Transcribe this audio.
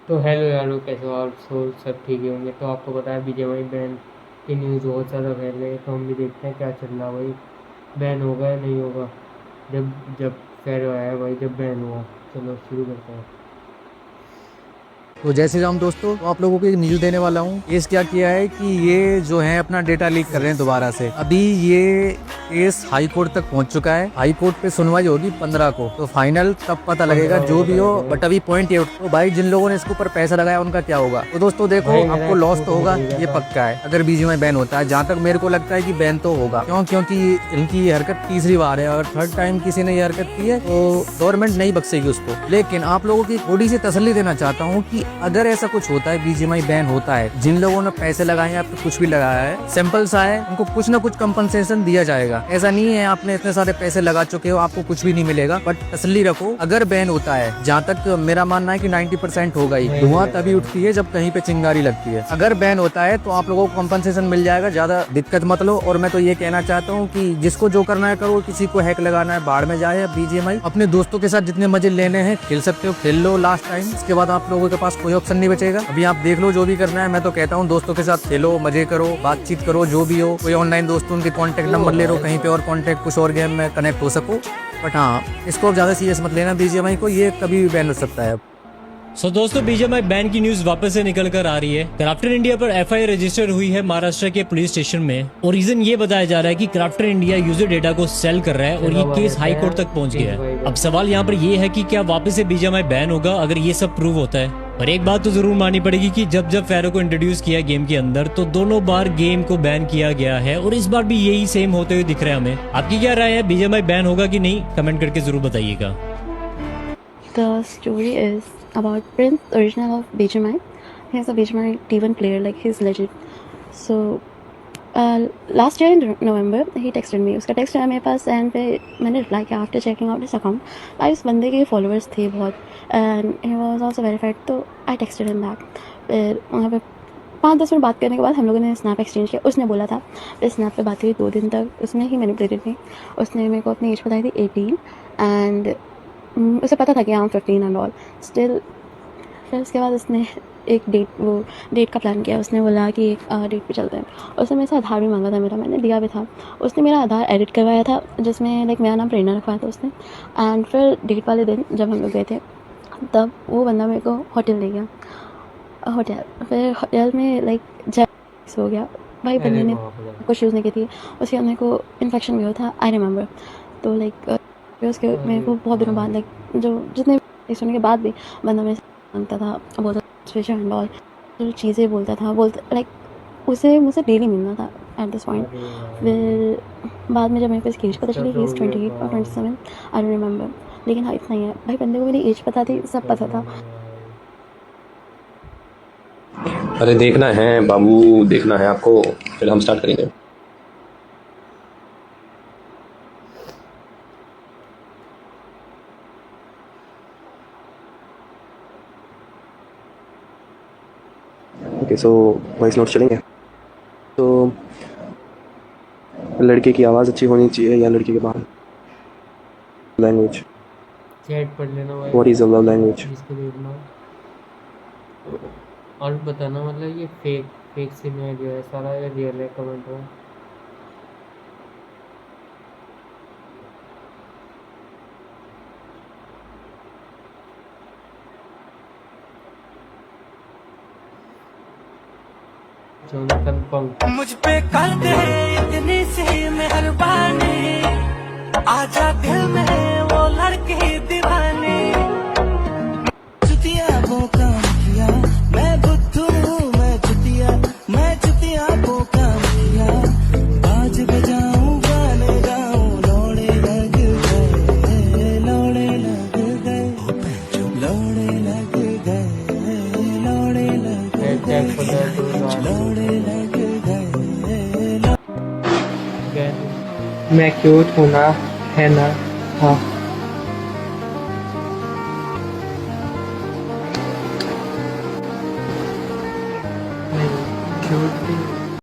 तो हेलो यारो, कैसे हो आप? सब ठीक ही होंगे। तो आपको पता है बीजीएमआई बैन की न्यूज़ बहुत ज़्यादा फैल रही है, तो हम भी देखते हैं क्या चल रहा है भाई। बैन होगा या नहीं होगा? जब जब फेरो आया भाई, जब बैन हुआ। चलो शुरू करते हैं। तो जय श्री राम दोस्तों, तो आप लोगों को एक न्यूज देने वाला हूँ। केस क्या किया है कि ये जो है अपना डेटा लीक कर रहे हैं दोबारा से। अभी ये केस हाई कोर्ट तक पहुंच चुका है। हाई कोर्ट पे सुनवाई होगी 15 को, तो फाइनल तब पता लगेगा 15 को जो पता भी हो। लगेगा बट अभी पॉइंट ये तो भाई जिन लोगों ने इसके ऊपर पैसा लगाया उनका क्या होगा। तो दोस्तों देखो, भाई। मेरा आपको एक लॉस सूट तो होगा, निकल गया ये था। पक्का है अगर बीजीएमआई बैन होता है। जहाँ तक मेरे को लगता है कि बैन तो होगा, क्योंकि इनकी ये हरकत तीसरी बार है और थर्ड टाइम किसी ने ये हरकत की है तो गवर्नमेंट नहीं बख्शेगी उसको। लेकिन आप लोगों की थोड़ी सी तसल्ली देना चाहता हूँ कि अगर ऐसा कुछ होता है, बीजीएमआई बैन होता है, जिन लोगों ने पैसे लगाए हैं, आपको कुछ भी लगाया है, सिंपल सा है, उनको कुछ ना कुछ कंपनसेशन दिया जाएगा। ऐसा नहीं है आपने इतने सारे पैसे लगा चुके हो आपको कुछ भी नहीं मिलेगा। बट तसल्ली रखो, अगर बैन होता है, जहाँ तक मेरा मानना है कि 90% होगा ही। नहीं धुआं मिलेगा तभी भाई। उठती है जब कहीं पे चिंगारी लगती है। अगर बैन होता है तो आप लोगों को कंपनसेशन मिल जाएगा, ज्यादा दिक्कत मत लो। और मैं तो ये कहना चाहता हूँ कि जिसको जो करना है करो, किसी को हैक लगाना है बाढ़ में जाए। बीजीएमआई अपने दोस्तों के साथ जितने मजे लेने हैं खेल सकते हो, खेल लो लास्ट टाइम। इसके बाद आप लोगों के पास कोई ऑप्शन नहीं बचेगा। अभी आप देख लो जो भी करना है। मैं तो कहता हूँ दोस्तों के साथ खेलो, मजे करो, बातचीत करो, जो भी हो। कोई ऑनलाइन दोस्त उनके कॉन्टेक्ट वो नंबर ले लो, भाई कहीं पे और कॉन्टेक्ट कुछ और गेम में कनेक्ट हो सको। बट हाँ, इसको ज्यादा सीरियस मत लेना बीजीएमआई को, ये कभी भी बैन हो सकता है। दोस्तों, बीजीएमआई बैन की न्यूज वापस से निकल कर आ रही है। क्राफ्टन इंडिया पर एफआईआर रजिस्टर हुई है महाराष्ट्र के पुलिस स्टेशन में, और रीजन ये बताया जा रहा है कि क्राफ्टन इंडिया यूजर डेटा को सेल कर रहा है और जगह ये हुआ केस रहते हाई कोर्ट हैं तक पहुंच गया प्रिंस भाई है। का। अब सवाल यहाँ पर ये है कि क्या वापस से बीजीएमआई बैन होगा अगर ये सब प्रूव होता है। पर एक बात तो जरूर माननी पड़ेगी कि जब जब फेरो को इंट्रोड्यूस किया गेम के अंदर, तो दोनों बार गेम को बैन किया गया है और इस बार भी यही सेम होते हुए दिख रहा है हमें। आपकी क्या राय है, बीजीएमआई बैन होगा कि नहीं? कमेंट करके जरूर बताइएगा। The story is about Prince, original of BGMI. He's a BGMI T1 player, like he's legit. So last year in November he texted me. उसका टेक्स्ट आया मेरे पास एंड पे मैंने रिप्लाई किया after checking out his account. भाई उस बंदे के फॉलोअर्स थे बहुत and he was also verified, तो आई टेक्स्टेड हिम बैक। फिर वहाँ पे 5-10 मिनट बात करने के बाद हम लोगों ने स्नैप एक्सचेंज किया। उसने बोला था, फिर स्नैप पे बात हुई 2 दिन तक। उसने ही मैनिपुलेटेड मी। उसने मेरे को अपनी एज बताई थी 18 एंड उसे पता था कि I am 15 and all still. फिर उसके बाद उसने एक डेट का प्लान किया। उसने बोला कि एक डेट पे चलते हैं। उसने मेरे से आधार भी मांगा था मेरा, मैंने दिया भी था। उसने मेरा आधार एडिट करवाया था जिसमें लाइक मेरा नाम प्रेरणा रखवाया था उसने। एंड फिर डेट वाले दिन जब हम लोग गए थे, तब वो बंदा मेरे को होटल ले गया। फिर होटल में लाइक जब हो गया भाई, अरे बंदे ने बाप रे। कुछ यूज़ नहीं की थी। उसके बाद मेरे को इन्फेक्शन भी हुआ था, आई रिमेंबर। तो लाइक फिर उसके मेरे को बहुत दिनों बाद लाइक जो जितने सुनने के बाद भी बंदा मेरे से मांगता था, बोलता स्पेशल एंड ऑल, जो चीज़ें बोलता लाइक उसे मुझसे डेली मिलना था एट दिस पॉइंट। अरे यार, फिर बाद में जब मेरे को इसकी एज पता चली कि इज़ 28 और 27, आई डोंट रिमेंबर। लेकिन हाँ, इतना ही है भाई, बंदे को मेरी एज पता थी, सब पता था। अरे देखना है बाबू, देखना है आपको। फिर हम स्टार्ट करेंगे। ओके, सो वॉइस नोट चलेंगे। तो लड़के की आवाज़ अच्छी होनी चाहिए या लड़के के बाल? लैंग्वेज, चैट पढ़ लेना भाई, what is a love language? जिसको देखना हो। और बताना, मतलब ये फेक फेक सिनेरियो है सारा या रियल है? कमेंट में। जोनाथन पंक। मुझ पे कर दे इतनी सी मेहरबानी, आजा दिल में वो लड़की दीवानी। चुतिया को काम किया, मैं बुद्धू हूँ, मैं चुतिया को काम किया। बाज बजाऊं गाने गाऊं, लौड़े लग गए, लौड़े लग गए, लौड़े लग गए, लौड़े लग हैशटैग गए, पता है तो लौड़े लग गए। मैं क्यूट हूँ ना, है ना? हाँ।